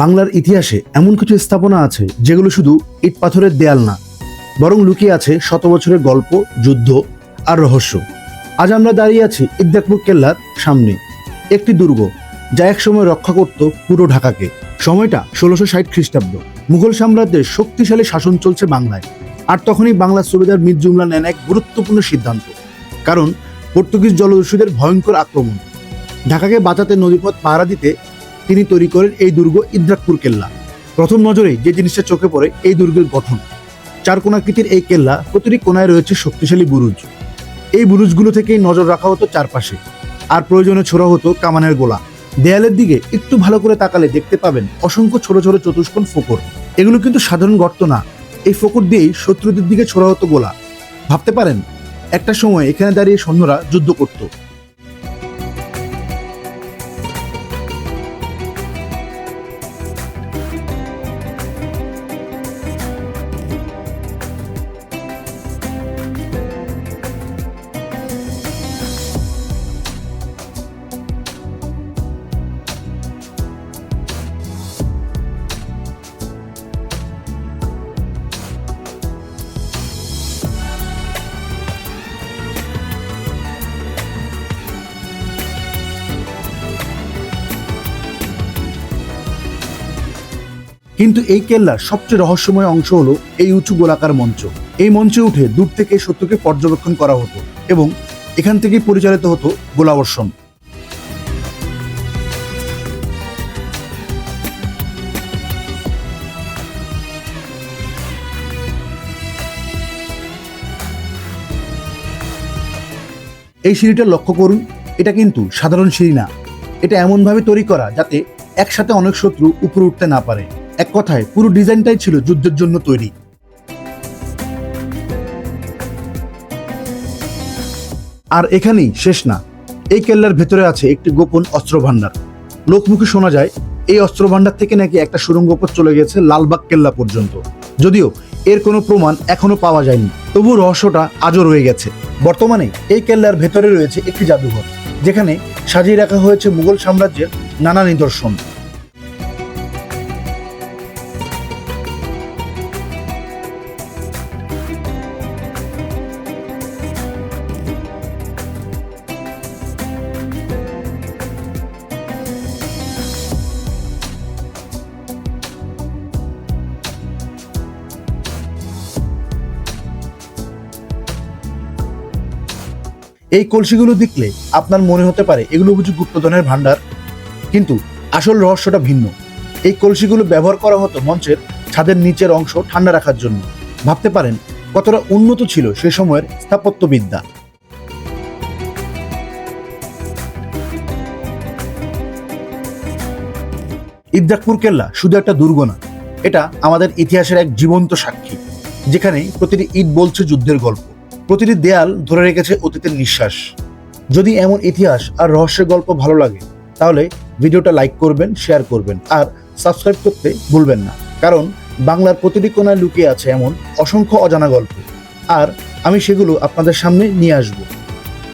বাংলার ইতিহাসে এমন কিছু স্থাপনা আছে যেগুলো শুধু ইট পাথরের দেয়াল না, বরং লুকিয়ে আছে শত বছরের গল্প, যুদ্ধ আর রহস্য। আজ আমরা দাঁড়িয়ে আছি ইদ্দাকপুর কেল্লার সামনে, একটি দুর্গ যা একসময় রক্ষা করত পুরো ঢাকাকে। সময়টা 1660 খ্রিস্টাব্দ। মুঘল সাম্রাজ্যের শক্তিশালী শাসন চলছে বাংলায়। আর তখনই বাংলার সুবেদার মীর জুমলা নেন এক গুরুত্বপূর্ণ সিদ্ধান্ত, কারণ পর্তুগিজ জলদস্যুদের ভয়ঙ্কর আক্রমণ। ঢাকাকে বাঁচাতে নদীপথ পাহারা দিতে তিনি তৈরি করেন এই দুর্গ ইদ্দাকপুর কেল্লা। প্রথম নজরে যে জিনিসটা চোখে পড়ে এই দুর্গের গঠন। চারকোনাকৃতির এই কেল্লা, প্রতিটি কোনায় রয়েছে শক্তিশালী বুরুজ। এই বুরুজগুলো থেকেই নজর রাখা হতো চারপাশে, আর প্রয়োজনে ছোড়া হতো কামানের গোলা। দেয়ালের দিকে একটু ভালো করে তাকালে দেখতে পাবেন অসংখ্য ছোট ছোট চতুষ্কোণ ফোকর। এগুলো কিন্তু সাধারণ গর্ত না, এই ফোকর দিয়েই শত্রুদের দিকে ছোড়া হতো গোলা। ভাবতে পারেন একটা সময় এখানে দাঁড়িয়ে সৈন্যরা যুদ্ধ করত। কিন্তু এই কেল্লার সবচেয়ে রহস্যময় অংশ হলো এই উঁচু গোলাকার মঞ্চ। এই মঞ্চে উঠে দূর থেকে শত্রুকে পর্যবেক্ষণ করা হতো এবং এখান থেকেই পরিচালিত হতো গোলাবর্ষণ। এই সিঁড়িটা লক্ষ্য করুন, এটা কিন্তু সাধারণ সিঁড়ি না। এটা এমনভাবে তৈরি করা যাতে একসাথে অনেক শত্রু উপরে উঠতে না পারে। এক কথায় পুরো ডিজাইনটাই ছিল যুদ্ধের জন্য তৈরি। আর এখানেই শেষ না, এই কেল্লার ভেতরে আছে একটি গোপন অস্ত্র ভান্ডার। লোকমুখে শোনা যায় এই অস্ত্র ভান্ডার থেকে নাকি একটা সুড়ঙ্গ পথ চলে গেছে লালবাগ কেল্লা পর্যন্ত। যদিও এর কোনো প্রমাণ এখনো পাওয়া যায়নি, তবু রহস্যটা আজও রয়ে গেছে। বর্তমানে এই কেল্লার ভেতরে রয়েছে একটি জাদুঘর, যেখানে সাজিয়ে রাখা হয়েছে মুঘল সাম্রাজ্যের নানা নিদর্শন। এই কলসিগুলো দেখলে আপনার মনে হতে পারে এগুলো বুঝি গুপ্তধনের ভান্ডার, কিন্তু আসল রহস্যটা ভিন্ন। এই কলসিগুলো ব্যবহার করা হতো মঞ্চের ছাদের নিচের অংশ ঠান্ডা রাখার জন্য। ভাবতে পারেন কতটা উন্নত ছিল সে সময়ের স্থাপত্যবিদ্যা। ইদ্দাকপুর কেল্লা শুধু একটা দুর্গ না, এটা আমাদের ইতিহাসের এক জীবন্ত সাক্ষী, যেখানে প্রতিটি ইট বলছে যুদ্ধের গল্প, প্রতিটি দেয়াল ধরে রেখেছে অতীতের নিঃশ্বাস। যদি এমন ইতিহাস আর রহস্যের গল্প ভালো লাগে, তাহলে ভিডিওটা লাইক করবেন, শেয়ার করবেন আর সাবস্ক্রাইব করতে ভুলবেন না। কারণ বাংলার প্রতিটি কোণায় লুকিয়ে আছে এমন অসংখ্য অজানা গল্প, আর আমি সেগুলো আপনাদের সামনে নিয়ে আসবো।